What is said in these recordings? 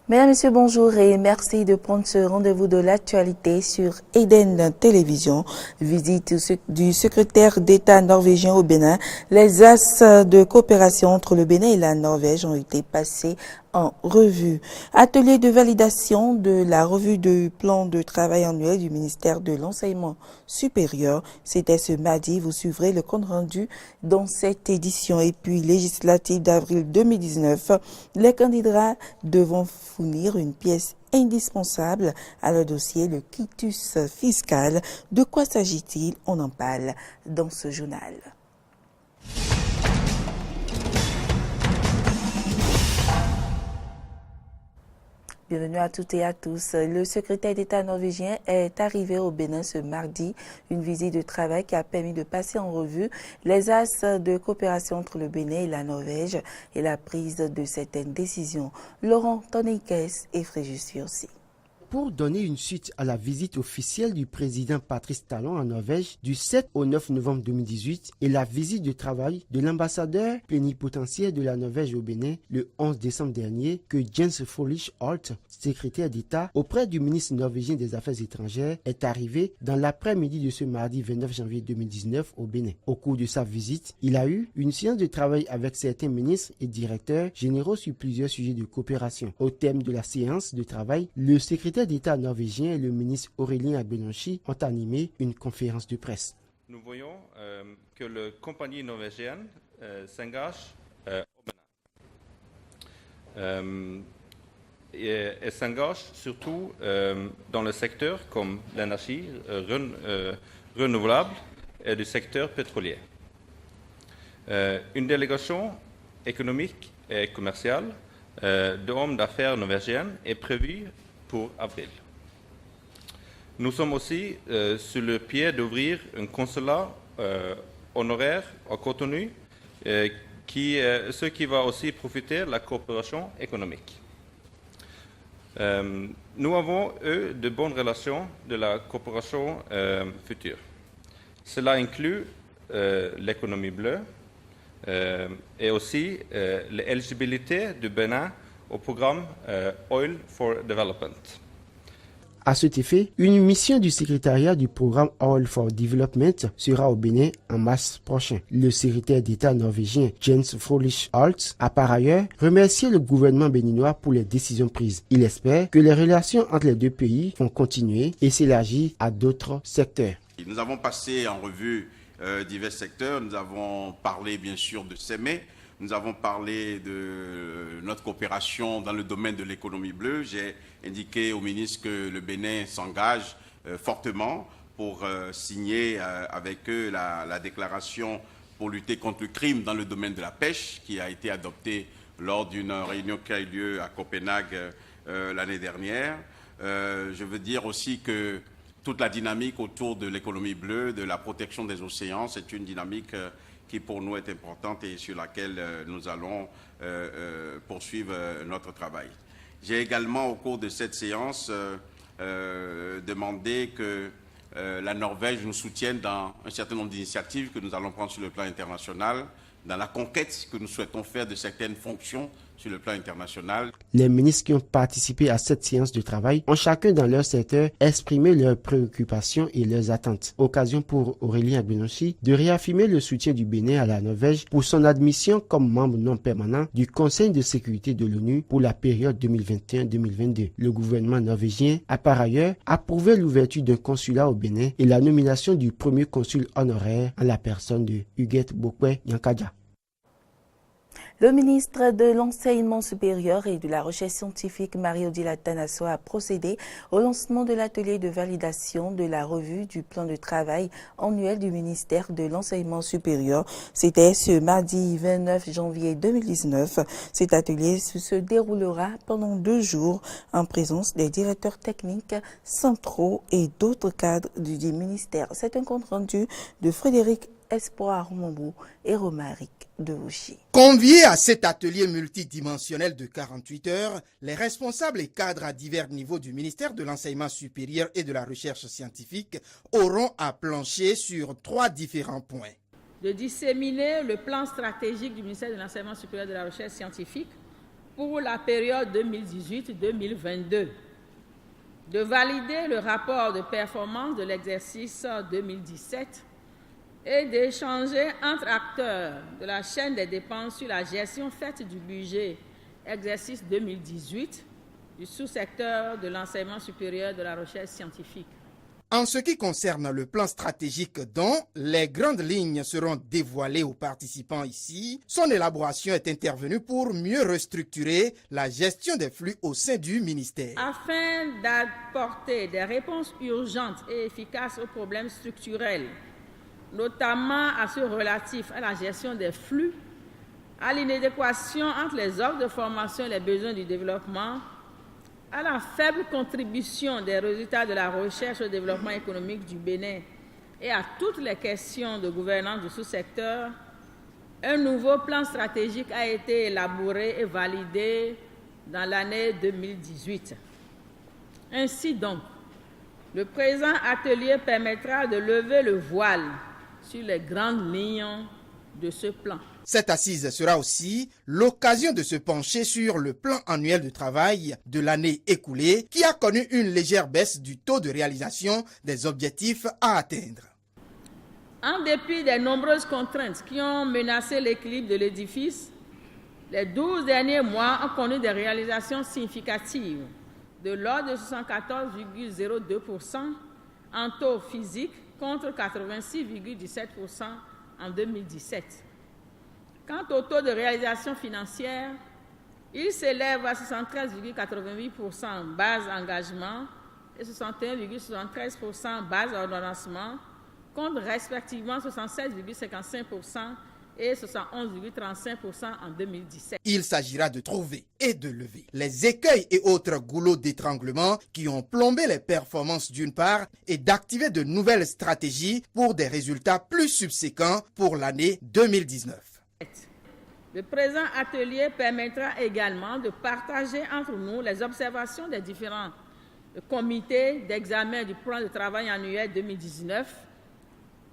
Mesdames, Messieurs, bonjour et merci de prendre ce rendez-vous de l'actualité sur Eden Télévision. Visite du secrétaire d'État norvégien au Bénin. Les axes de coopération entre le Bénin et la Norvège ont été passés en revue. Atelier de validation de la revue du plan de travail annuel du ministère de l'Enseignement supérieur. C'était ce mardi. Vous suivrez le compte rendu dans cette édition. Et puis, législative d'avril 2019, les candidats devront fournir une pièce indispensable à leur dossier, le quitus fiscal. De quoi s'agit-il? On en parle dans ce journal. Bienvenue à toutes et à tous. Le secrétaire d'État norvégien est arrivé au Bénin ce mardi, une visite de travail qui a permis de passer en revue les axes de coopération entre le Bénin et la Norvège et la prise de certaines décisions. Laurent Tonnikes et Fréjus aussi. Pour donner une suite à la visite officielle du président Patrice Talon en Norvège du 7 au 9 novembre 2018 et la visite de travail de l'ambassadeur plénipotentiaire de la Norvège au Bénin le 11 décembre dernier que Jens Frolich Holt, secrétaire d'État auprès du ministre norvégien des Affaires étrangères, est arrivé dans l'après-midi de ce mardi 29 janvier 2019 au Bénin. Au cours de sa visite, il a eu une séance de travail avec certains ministres et directeurs généraux sur plusieurs sujets de coopération. Au thème de la séance de travail, le secrétaire d'État norvégien et le ministre Aurélien Agbenonchi ont animé une conférence de presse. Nous voyons que la compagnie norvégienne s'engage au Bénin. Et s'engage surtout dans le secteur comme l'énergie renouvelable et du secteur pétrolier. Une délégation économique et commerciale d'hommes d'affaires norvégiennes est prévue pour avril. Nous sommes aussi sur le pied d'ouvrir un consulat honoraire à Cotonou, ce qui va aussi profiter de la coopération économique. Nous avons eu de bonnes relations de la coopération future. Cela inclut l'économie bleue et aussi l'éligibilité du Bénin au programme Oil for Development. À cet effet, une mission du secrétariat du programme Oil for Development sera au Bénin en mars prochain. Le secrétaire d'État norvégien Jens Frolich Holt a par ailleurs remercié le gouvernement béninois pour les décisions prises. Il espère que les relations entre les deux pays vont continuer et s'élargir à d'autres secteurs. Nous avons passé en revue divers secteurs. Nous avons parlé bien sûr de SEME. Nous avons parlé de notre coopération dans le domaine de l'économie bleue. J'ai indiqué au ministre que le Bénin s'engage fortement pour signer avec eux la déclaration pour lutter contre le crime dans le domaine de la pêche qui a été adoptée lors d'une réunion qui a eu lieu à Copenhague l'année dernière. Je veux dire aussi que toute la dynamique autour de l'économie bleue, de la protection des océans, c'est une dynamique qui pour nous est importante et sur laquelle nous allons poursuivre notre travail. J'ai également au cours de cette séance demandé que la Norvège nous soutienne dans un certain nombre d'initiatives que nous allons prendre sur le plan international, dans la conquête que nous souhaitons faire de certaines fonctions sur le plan international. Les ministres qui ont participé à cette séance de travail ont chacun dans leur secteur exprimé leurs préoccupations et leurs attentes. Occasion pour Aurélien Agbenonchi de réaffirmer le soutien du Bénin à la Norvège pour son admission comme membre non permanent du Conseil de sécurité de l'ONU pour la période 2021-2022. Le gouvernement norvégien a par ailleurs approuvé l'ouverture d'un consulat au Bénin et la nomination du premier consul honoraire en la personne de Huguette Bokwe Nyankadja. Le ministre de l'Enseignement supérieur et de la Recherche scientifique, Marie-Odile Tanasso, a procédé au lancement de l'atelier de validation de la revue du plan de travail annuel du ministère de l'Enseignement supérieur. C'était ce mardi 29 janvier 2019. Cet atelier se déroulera pendant 2 jours en présence des directeurs techniques centraux et d'autres cadres du ministère. C'est un compte rendu de Frédéric Espoir Mombou et Romaric de Ouchy. Conviés à cet atelier multidimensionnel de 48 heures, les responsables et cadres à divers niveaux du ministère de l'Enseignement supérieur et de la Recherche scientifique auront à plancher sur 3 différents points. De disséminer le plan stratégique du ministère de l'Enseignement supérieur et de la Recherche scientifique pour la période 2018-2022, de valider le rapport de performance de l'exercice 2017 et d'échanger entre acteurs de la chaîne des dépenses sur la gestion faite du budget exercice 2018 du sous-secteur de l'enseignement supérieur de la recherche scientifique. En ce qui concerne le plan stratégique dont les grandes lignes seront dévoilées aux participants ici, son élaboration est intervenue pour mieux restructurer la gestion des flux au sein du ministère. Afin d'apporter des réponses urgentes et efficaces aux problèmes structurels, notamment à ceux relatifs à la gestion des flux, à l'inadéquation entre les offres de formation et les besoins du développement, à la faible contribution des résultats de la recherche au développement économique du Bénin et à toutes les questions de gouvernance du sous-secteur, un nouveau plan stratégique a été élaboré et validé dans l'année 2018. Ainsi donc, le présent atelier permettra de lever le voile sur les grandes lignes de ce plan. Cette assise sera aussi l'occasion de se pencher sur le plan annuel de travail de l'année écoulée qui a connu une légère baisse du taux de réalisation des objectifs à atteindre. En dépit des nombreuses contraintes qui ont menacé l'équilibre de l'édifice, les 12 derniers mois ont connu des réalisations significatives de l'ordre de 74,02% en taux physique contre 86,17% en 2017. Quant au taux de réalisation financière, il s'élève à 73,88% base engagement et 61,73% base ordonnancement, contre respectivement 67,55% et 71,35% en 2017. Il s'agira de trouver et de lever les écueils et autres goulots d'étranglement qui ont plombé les performances d'une part et d'activer de nouvelles stratégies pour des résultats plus subséquents pour l'année 2019. Le présent atelier permettra également de partager entre nous les observations des différents comités d'examen du plan de travail annuel 2019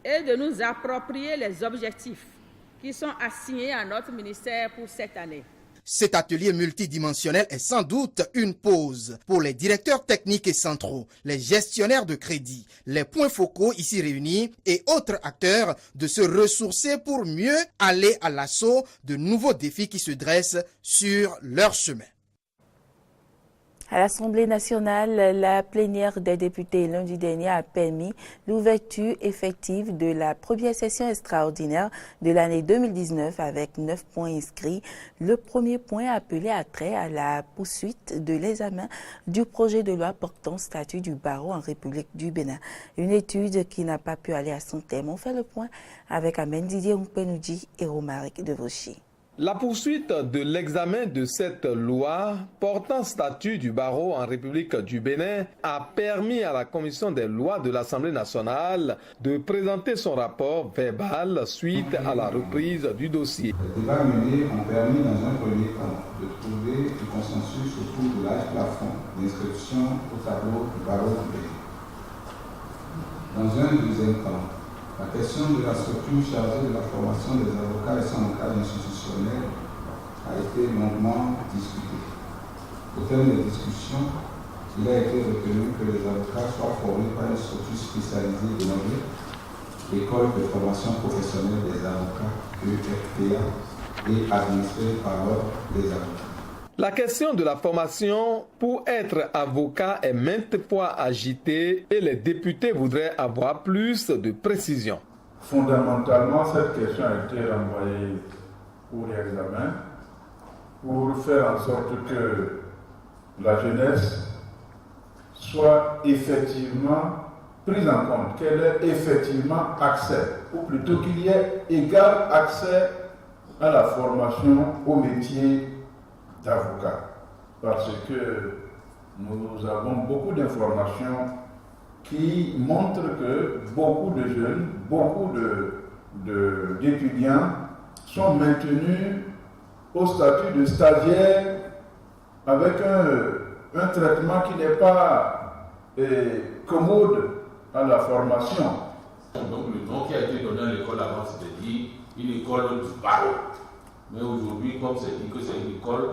et de nous approprier les objectifs qui sont assignés à notre ministère pour cette année. Cet atelier multidimensionnel est sans doute une pause pour les directeurs techniques et centraux, les gestionnaires de crédit, les points focaux ici réunis et autres acteurs de se ressourcer pour mieux aller à l'assaut de nouveaux défis qui se dressent sur leur chemin. À l'Assemblée nationale, la plénière des députés lundi dernier a permis l'ouverture effective de la première session extraordinaire de l'année 2019 avec 9 points inscrits. Le premier point appelé à trait à la poursuite de l'examen du projet de loi portant statut du barreau en République du Bénin. Une étude qui n'a pas pu aller à son terme. On fait le point avec Amen Didier Oumpenouji et Romaric Devauchy. La poursuite de l'examen de cette loi portant statut du barreau en République du Bénin a permis à la commission des lois de l'Assemblée nationale de présenter son rapport verbal suite à la reprise du dossier. Les débats menés ont permis dans un premier temps de trouver du consensus autour de l'âge plafond d'inscription au tableau du barreau du Bénin. Dans un deuxième temps, la question de la structure chargée de la formation des avocats et sans cadre institutionnel a été longuement discutée. Au terme des discussions, il a été retenu que les avocats soient formés par une structure spécialisée dénommée École de formation professionnelle des avocats, EFPA, et administrée par les avocats. La question de la formation pour être avocat est maintes fois agitée et les députés voudraient avoir plus de précision. Fondamentalement, cette question a été renvoyée pour l'examen pour faire en sorte que la jeunesse soit effectivement prise en compte, qu'elle ait effectivement accès, ou plutôt qu'il y ait égal accès à la formation au métier d'avocat, parce que nous avons beaucoup d'informations qui montrent que beaucoup de jeunes, beaucoup d'étudiants sont maintenus au statut de stagiaire avec un traitement qui n'est pas commode à la formation. Donc le nom qui a été donné à l'école avant, c'était dit une école du barreau. Mais aujourd'hui, comme c'est dit que c'est une école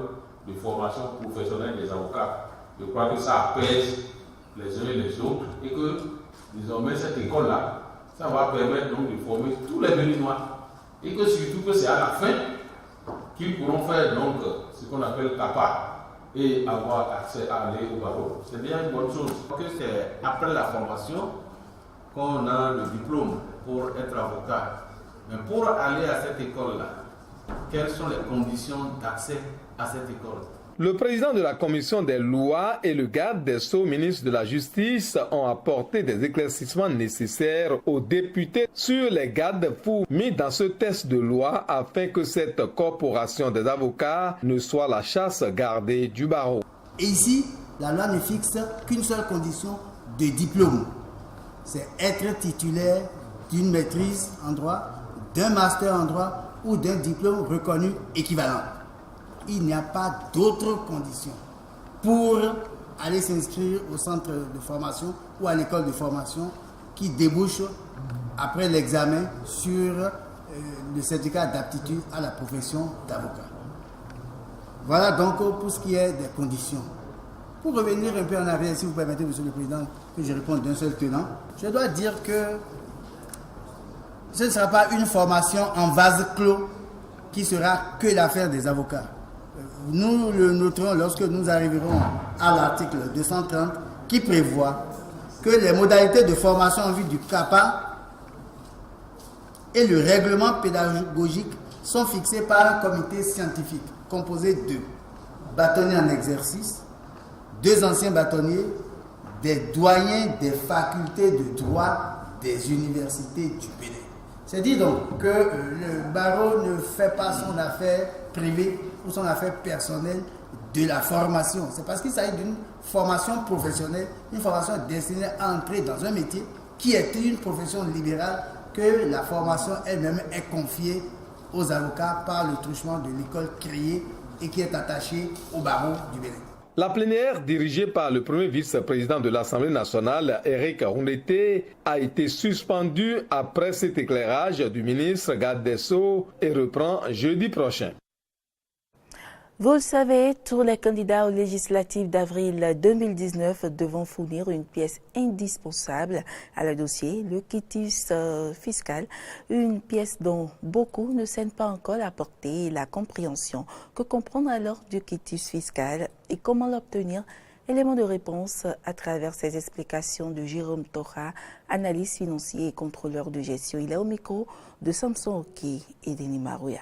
de formation professionnelle des avocats. Je crois que ça apaise les uns et les autres et que désormais cette école-là, ça va permettre donc de former tous les Béninois et que surtout que c'est à la fin qu'ils pourront faire donc ce qu'on appelle CAPA et avoir accès à aller au barreau. C'est bien une bonne chose. Que c'est après la formation qu'on a le diplôme pour être avocat. Mais pour aller à cette école-là, quelles sont les conditions d'accès à cette école? Le président de la commission des lois et le garde des Sceaux, ministre de la Justice, ont apporté des éclaircissements nécessaires aux députés sur les garde-fous mis dans ce texte de loi afin que cette corporation des avocats ne soit la chasse gardée du barreau. Et ici, la loi ne fixe qu'une seule condition de diplôme. C'est être titulaire d'une maîtrise en droit, d'un master en droit ou d'un diplôme reconnu équivalent. Il n'y a pas d'autres conditions pour aller s'inscrire au centre de formation ou à l'école de formation qui débouche après l'examen sur le certificat d'aptitude à la profession d'avocat. Voilà donc pour ce qui est des conditions. Pour revenir un peu en arrière, si vous permettez, Monsieur le Président, que je réponde d'un seul tenant, je dois dire que ce ne sera pas une formation en vase clos qui sera que l'affaire des avocats. Nous le noterons lorsque nous arriverons à l'article 230 qui prévoit que les modalités de formation en vue du CAPA et le règlement pédagogique sont fixés par un comité scientifique composé de bâtonniers en exercice, 2 anciens bâtonniers, des doyens des facultés de droit des universités du Bénin. C'est dit donc que le barreau ne fait pas son affaire privée ou son affaire personnelle de la formation. C'est parce qu'il s'agit d'une formation professionnelle, une formation destinée à entrer dans un métier qui est une profession libérale que la formation elle-même est confiée aux avocats par le truchement de l'école créée et qui est attachée au barreau du Bénin. La plénière, dirigée par le premier vice-président de l'Assemblée nationale, Éric Rouneté, a été suspendue après cet éclairage du ministre garde des Sceaux et reprend jeudi prochain. Vous le savez, tous les candidats aux législatives d'avril 2019 devront fournir une pièce indispensable à leur dossier, le quitus fiscal, une pièce dont beaucoup ne cèdent pas encore la portée et la compréhension. Que comprendre alors du quitus fiscal et comment l'obtenir? Élément de réponse à travers ces explications de Jérôme Tora, analyste financier et contrôleur de gestion. Il est au micro de Samson Oki et Denis Marouya.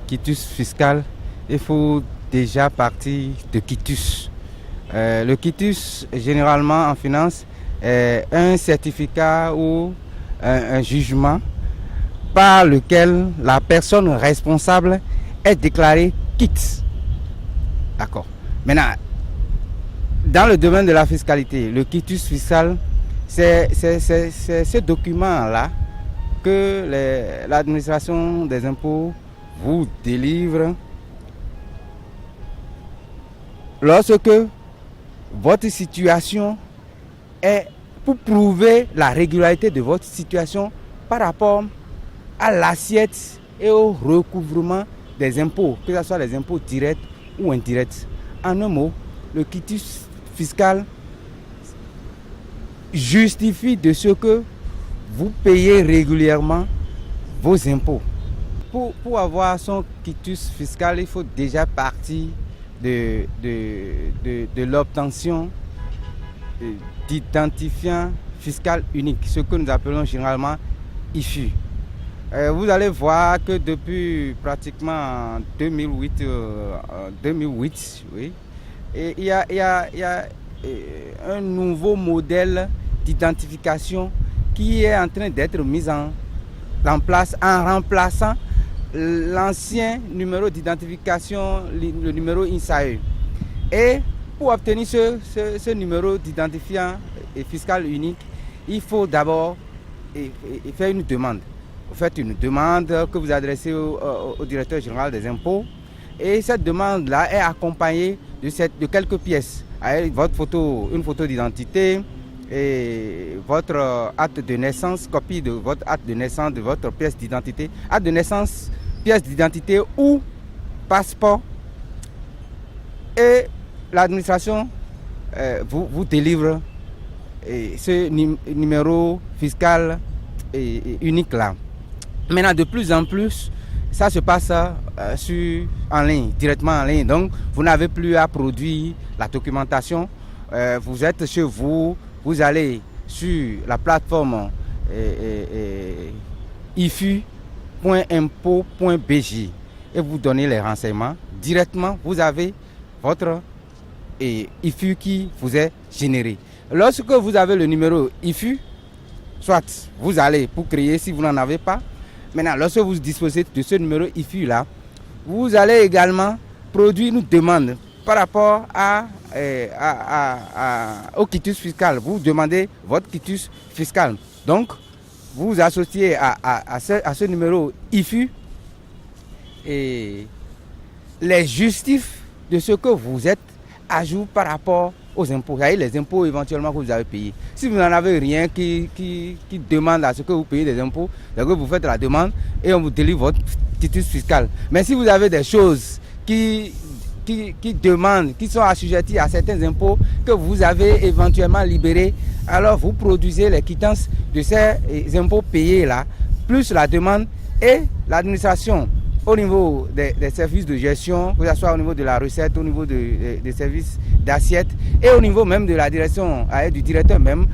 Quitus fiscal. Il faut déjà partir de quitus. Le quitus, généralement en finance, est un certificat ou un jugement par lequel la personne responsable est déclarée quitte. D'accord. Maintenant, dans le domaine de la fiscalité, le quitus fiscal, c'est ce document-là que l'administration des impôts vous délivre lorsque votre situation est, pour prouver la régularité de votre situation par rapport à l'assiette et au recouvrement des impôts, que ce soit les impôts directs ou indirects. En un mot, le quitus fiscal justifie de ce que vous payez régulièrement vos impôts. Pour avoir son quitus fiscal, il faut déjà partir de l'obtention d'identifiant fiscal unique, ce que nous appelons généralement IFU. Vous allez voir que depuis pratiquement 2008, oui, et il y a un nouveau modèle d'identification qui est en train d'être mis en place en remplaçant l'ancien numéro d'identification, le numéro INSAE. Et pour obtenir ce numéro d'identifiant fiscal unique, il faut d'abord faire une demande. Vous faites une demande que vous adressez au directeur général des impôts. Et cette demande-là est accompagnée de quelques pièces. Avec votre photo, une photo d'identité et votre acte de naissance, copie de votre acte de naissance, de votre pièce d'identité, acte de naissance, pièce d'identité ou passeport et l'administration vous délivre ce numéro fiscal unique là. Maintenant, de plus en plus, ça se passe en ligne, directement en ligne. Donc, vous n'avez plus à produire la documentation. Vous êtes chez vous, vous allez sur la plateforme ifu.impo.bj et vous donnez les renseignements. Directement, vous avez votre IFU qui vous est généré. Lorsque vous avez le numéro IFU, soit vous allez pour créer si vous n'en avez pas. Maintenant, lorsque vous disposez de ce numéro IFU là, vous allez également produire une demande par rapport au quitus fiscal. Vous demandez votre quitus fiscal. Donc, vous vous associez à ce numéro IFU et les justifs de ce que vous êtes à jour par rapport aux impôts. Les impôts éventuellement que vous avez payés. Si vous n'en avez rien qui demande à ce que vous payez des impôts, donc vous faites la demande et on vous délivre votre quitus fiscal. Mais si vous avez des choses qui demandent, qui sont assujetties à certains impôts que vous avez éventuellement libérés, alors vous produisez les quittances de ces impôts payés là, plus la demande et l'administration au niveau des services de gestion, que ce soit au niveau de la recette, au niveau des services d'assiette et au niveau même de la direction, du directeur même,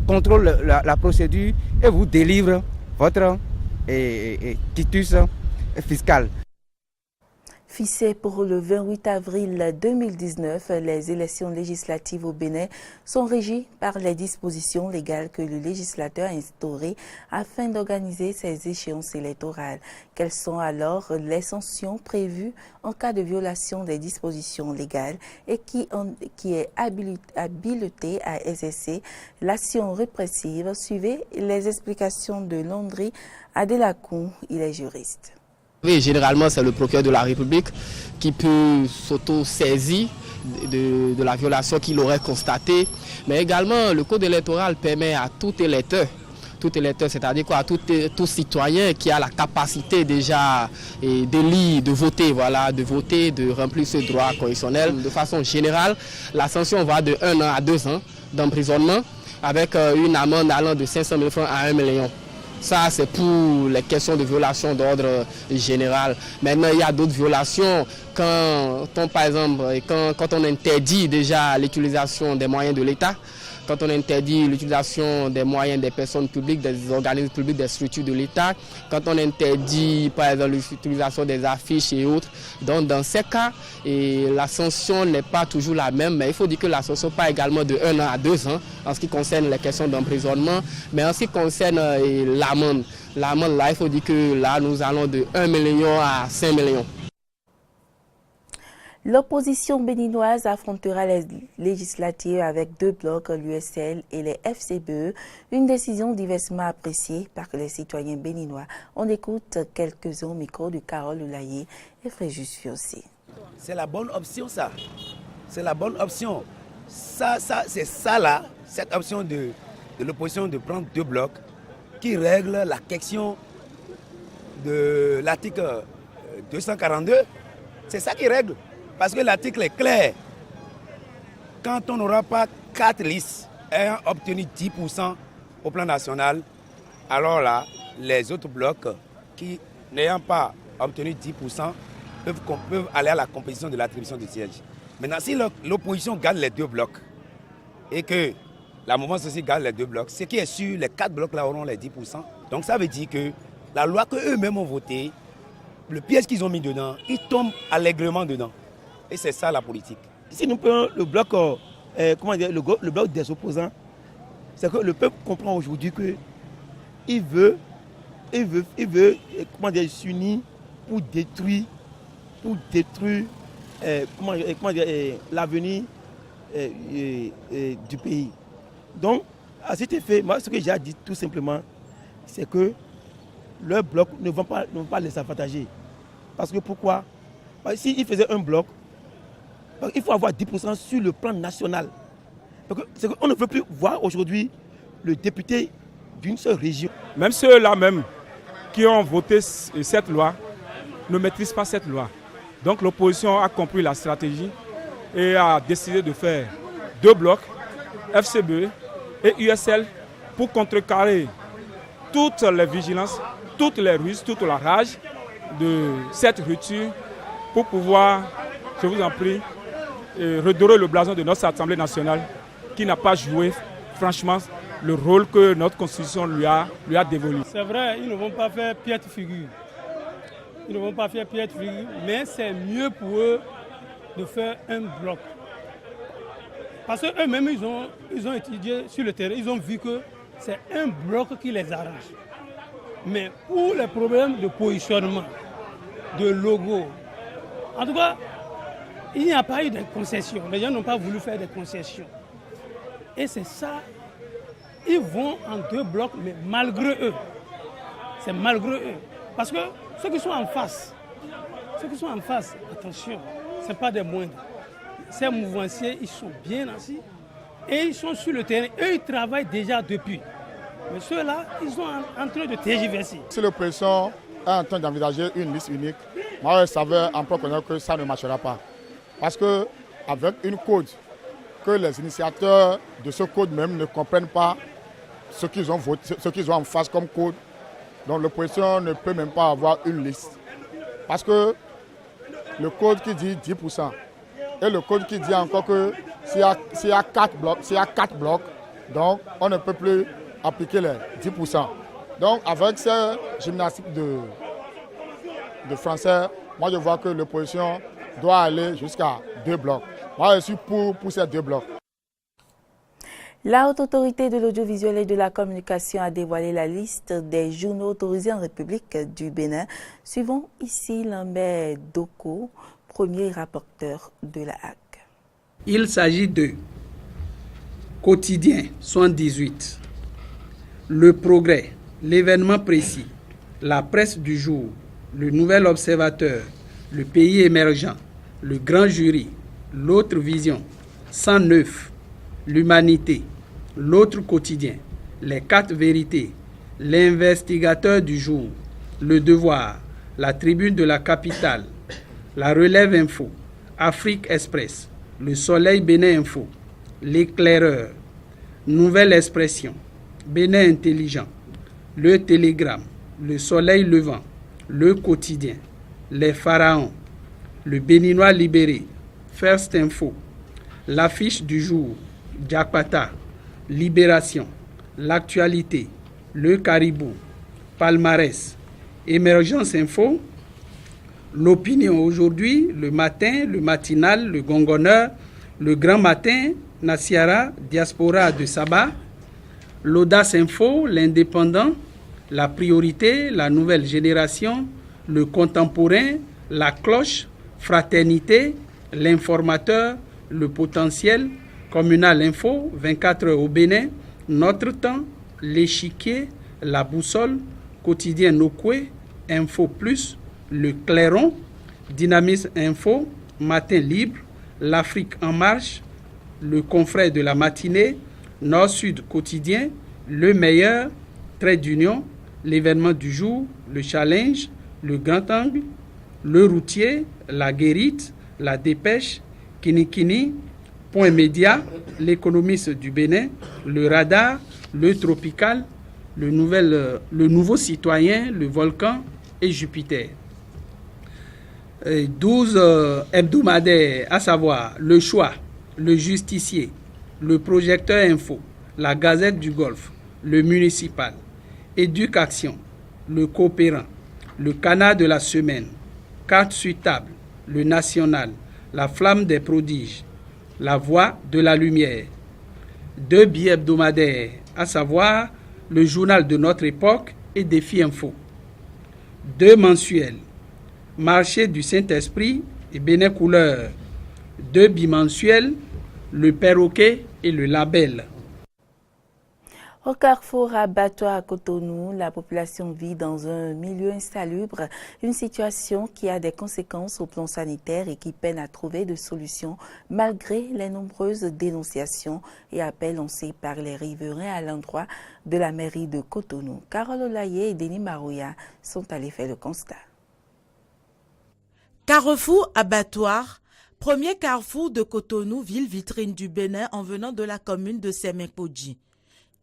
contrôle la procédure et vous délivre votre quitus fiscal. Fixé pour le 28 avril 2019, les élections législatives au Bénin sont régies par les dispositions légales que le législateur a instaurées afin d'organiser ces échéances électorales. Quelles sont alors les sanctions prévues en cas de violation des dispositions légales et qui est habilité à exercer l'action répressive? Suivez les explications de Landry Adelacon, il est juriste. Oui, généralement, c'est le procureur de la République qui peut s'auto-saisir de la violation qu'il aurait constatée. Mais également, le code électoral permet à tout électeur, c'est-à-dire quoi, tout citoyen qui a la capacité déjà d'élire, de voter, de remplir ce droit constitutionnel. De façon générale, la sanction va de 1 an à 2 ans d'emprisonnement avec une amende allant de 500 000 francs à 1 million. Ça, c'est pour les questions de violation d'ordre général. Maintenant, il y a d'autres violations quand on interdit déjà l'utilisation des moyens de l'État, quand on interdit l'utilisation des moyens des personnes publiques, des organismes publics, des structures de l'État, quand on interdit par exemple l'utilisation des affiches et autres. Donc dans ces cas, la sanction n'est pas toujours la même, mais il faut dire que la sanction part également de 1 an à 2 ans en ce qui concerne les questions d'emprisonnement. Mais en ce qui concerne l'amende là, il faut dire que là nous allons de 1 million à 5 millions. L'opposition béninoise affrontera les législatives avec 2 blocs, l'USL et les FCBE, une décision diversement appréciée par les citoyens béninois. On écoute quelques-uns au micro de Carole Oulaye et Fréjus Fiossi. C'est la bonne option ça, c'est la bonne option. C'est ça là, cette option de l'opposition de prendre 2 blocs qui règle la question de l'article 242, c'est ça qui règle. Parce que l'article est clair. Quand on n'aura pas 4 listes ayant obtenu 10% au plan national, alors là, les autres blocs qui n'ayant pas obtenu 10% peuvent aller à la compétition de l'attribution de sièges. Maintenant, si l'opposition garde les 2 blocs et que la mouvance aussi garde les 2 blocs, ce qui est sûr, les 4 blocs là auront les 10%. Donc ça veut dire que la loi qu'eux-mêmes ont votée, le piège qu'ils ont mis dedans, ils tombent allègrement dedans. Et c'est ça la politique. Si nous prenons le bloc, le bloc des opposants, c'est que le peuple comprend aujourd'hui qu'il veut s'unir pour détruire l'avenir du pays. Donc, à cet effet, moi, ce que j'ai à dire tout simplement, c'est que le bloc ne vont pas les avantager. Parce que pourquoi? Parce que s'ils faisaient un bloc, il faut avoir 10% sur le plan national. C'est qu'on ne veut plus voir aujourd'hui le député d'une seule région. Même ceux-là même qui ont voté cette loi ne maîtrisent pas cette loi. Donc l'opposition a compris la stratégie et a décidé de faire 2 blocs, FCBE et USL, pour contrecarrer toutes les vigilances, toutes les ruses, toute la rage de cette rupture pour pouvoir, je vous en prie, redorer le blason de notre Assemblée nationale qui n'a pas joué franchement le rôle que notre Constitution lui a dévolu. C'est vrai, ils ne vont pas faire piètre figure. Ils ne vont pas faire piètre figure, mais c'est mieux pour eux de faire un bloc. Parce qu'eux-mêmes, ils ont étudié sur le terrain, ils ont vu que c'est un bloc qui les arrange. Mais pour les problèmes de positionnement, de logo, en tout cas, il n'y a pas eu de concessions. Les gens n'ont pas voulu faire des concessions. Et c'est ça, ils vont en 2 blocs, mais malgré eux. C'est malgré eux. Parce que ceux qui sont en face, attention, ce n'est pas des moindres. Ces mouvanciers, ils sont bien assis et ils sont sur le terrain. Eux, ils travaillent déjà depuis. Mais ceux-là, ils sont en train de tergiverser. Si l'opposition est en train d'envisager une liste unique, moi, je savais en profondeur que ça ne marchera pas. Parce qu'avec une code, que les initiateurs de ce code même ne comprennent pas ce qu'ils ont voté, ce qu'ils ont en face comme code, donc l'opposition ne peut même pas avoir une liste. Parce que le code qui dit 10%, et le code qui dit encore que s'il y a 4 blocs, donc on ne peut plus appliquer les 10%. Donc avec ces gymnastiques de français, moi je vois que l'opposition doit aller jusqu'à 2 blocs. Moi je suis pour ces 2 blocs. La Haute Autorité de l'Audiovisuel et de la Communication a dévoilé la liste des journaux autorisés en République du Bénin. Suivons ici Lambert Doko, premier rapporteur de la HAC. Il s'agit de Quotidien 78, Le Progrès, L'événement précis, La Presse du jour, Le Nouvel Observateur, Le Pays émergent, Le Grand Jury, L'Autre Vision, 109, L'Humanité, L'Autre Quotidien, Les 4 Vérités, L'Investigateur du jour, Le Devoir, La Tribune de la Capitale, La Relève Info, Afrique Express, Le Soleil Bénin Info, L'Éclaireur, Nouvelle Expression, Bénin Intelligent, Le Télégramme, Le Soleil Levant, Le Quotidien, Les Pharaons, Le Béninois Libéré, First Info, L'Affiche du jour, Diakpata, Libération, L'Actualité, Le Caribou, Palmarès, Émergence Info, L'Opinion aujourd'hui, Le Matin, Le Matinal, Le Gongonneur, Le Grand Matin, Nasiara, Diaspora de Sabah, L'Audace Info, L'Indépendant, La Priorité, La Nouvelle Génération, Le Contemporain, La Cloche, Fraternité, L'Informateur, Le Potentiel, Communal Info, 24 heures au Bénin, Notre Temps, L'Échiquier, La Boussole, Quotidien Nokwe, Info Plus, Le Clairon, Dynamisme Info, Matin Libre, L'Afrique en Marche, Le Confrère de la Matinée, Nord-Sud Quotidien, Le Meilleur, Trait d'Union, L'événement du jour, Le Challenge, Le Grand Angle, Le Routier, La Guérite, La Dépêche, Kinikini, Point Média, L'Économiste du Bénin, Le Radar, Le Tropical, le Nouveau Citoyen, Le Volcan et Jupiter. 12 hebdomadaires, à savoir Le Choix, Le Justicier, Le Projecteur Info, La Gazette du Golfe, Le Municipal, Éducation, Le Coopérant, Le Canard de la Semaine, Carte sur table, Le National, La Flamme des Prodiges, La Voix de la Lumière. 2 bi-hebdomadaires, à savoir Le Journal de notre époque et Défi Info. 2 mensuels, Marché du Saint-Esprit et Bénin Couleur. 2 bimensuels, Le Perroquet et Le Label. Au carrefour abattoir à Cotonou, la population vit dans un milieu insalubre, une situation qui a des conséquences au plan sanitaire et qui peine à trouver de solutions malgré les nombreuses dénonciations et appels lancés par les riverains à l'endroit de la mairie de Cotonou. Carole Olaye et Denis Marouya sont allés faire le constat. Carrefour Abattoir, premier carrefour de Cotonou, ville vitrine du Bénin en venant de la commune de Semenkodji.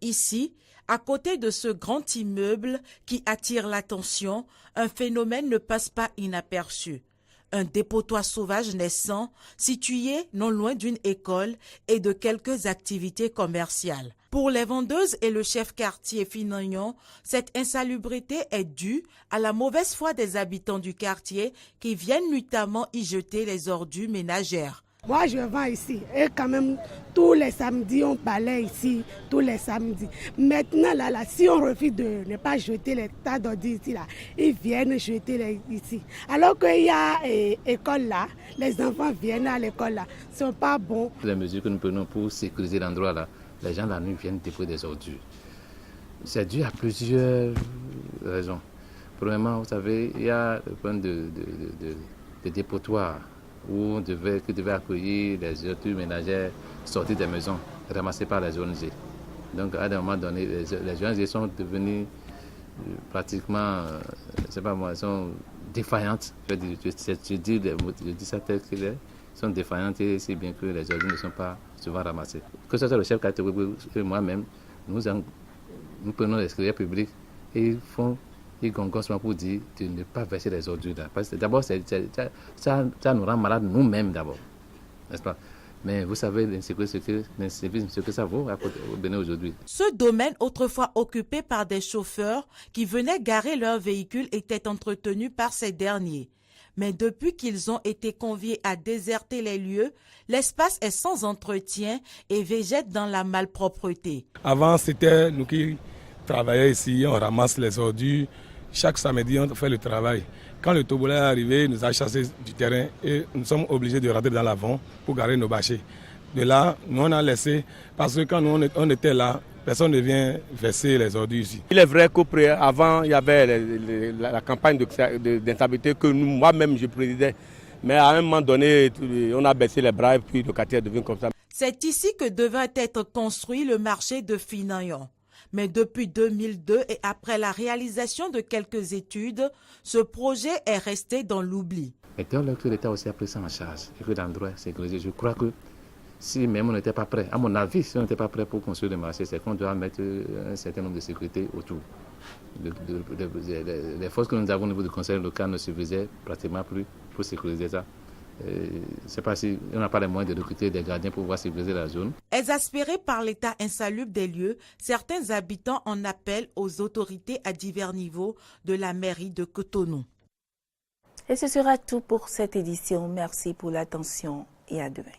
Ici, à côté de ce grand immeuble qui attire l'attention, un phénomène ne passe pas inaperçu. Un dépotoir sauvage naissant, situé non loin d'une école et de quelques activités commerciales. Pour les vendeuses et le chef quartier Finagnon, cette insalubrité est due à la mauvaise foi des habitants du quartier qui viennent nuitamment y jeter les ordures ménagères. Moi, je vends ici et quand même, tous les samedis, on balaye ici, tous les samedis. Maintenant, là, si on refuse de ne pas jeter les tas d'ordures ici, là, ils viennent jeter ici. Alors qu'il y a école là, les enfants viennent à l'école là, ne sont pas bons. Les mesures que nous prenons pour sécuriser l'endroit là, les gens la nuit viennent déposer des ordures. C'est dû à plusieurs raisons. Premièrement, vous savez, il y a le point de dépotoir où on devait accueillir les ordures ménagères sorties des maisons, ramassées par les ONG. Donc à un moment donné, les ONG sont devenues pratiquement, je sais pas moi, sont défaillantes. Je dis ça tel qu'il est, sont défaillantes et c'est bien que les ordures ne sont pas souvent ramassées. Que ce soit le chef quartier et moi-même, nous prenons les secrétaires publics et ils gongossent pour dire de ne pas verser les ordures là. Parce que d'abord, ça nous rend malades nous-mêmes d'abord, n'est-ce pas? Mais vous savez, ce que ça vaut au Bénin aujourd'hui. Ce domaine, autrefois occupé par des chauffeurs qui venaient garer leurs véhicules, était entretenu par ces derniers. Mais depuis qu'ils ont été conviés à déserter les lieux, l'espace est sans entretien et végète dans la malpropreté. Avant, c'était nous qui travaillions ici, on ramasse les ordures. Chaque samedi, on fait le travail. Quand le tobola est arrivé, il nous a chassés du terrain et nous sommes obligés de rentrer dans l'avant pour garer nos bâchers. De là, nous on a laissé, parce que quand nous on était là, personne ne vient verser les ordures ici. Il est vrai qu'avant, il y avait la campagne d'instabilité que moi-même je présidais. Mais à un moment donné, on a baissé les bras et puis le quartier devient comme ça. C'est ici que devait être construit le marché de Finagnon. Mais depuis 2002 et après la réalisation de quelques études, ce projet est resté dans l'oubli. Et dès lors que l'État aussi a pris ça en charge et que l'endroit est sécurisé, je crois que si même on n'était pas prêt, à mon avis, si on n'était pas prêt pour construire le marché, c'est qu'on doit mettre un certain nombre de sécurité autour. Les forces que nous avons au niveau du conseil local ne suffisaient pratiquement plus pour sécuriser ça. Je ne sais pas si on n'a pas les moyens de recruter des gardiens pour pouvoir sécuriser la zone. Exaspérés par l'état insalubre des lieux, certains habitants en appellent aux autorités à divers niveaux de la mairie de Cotonou. Et ce sera tout pour cette édition. Merci pour l'attention et à demain.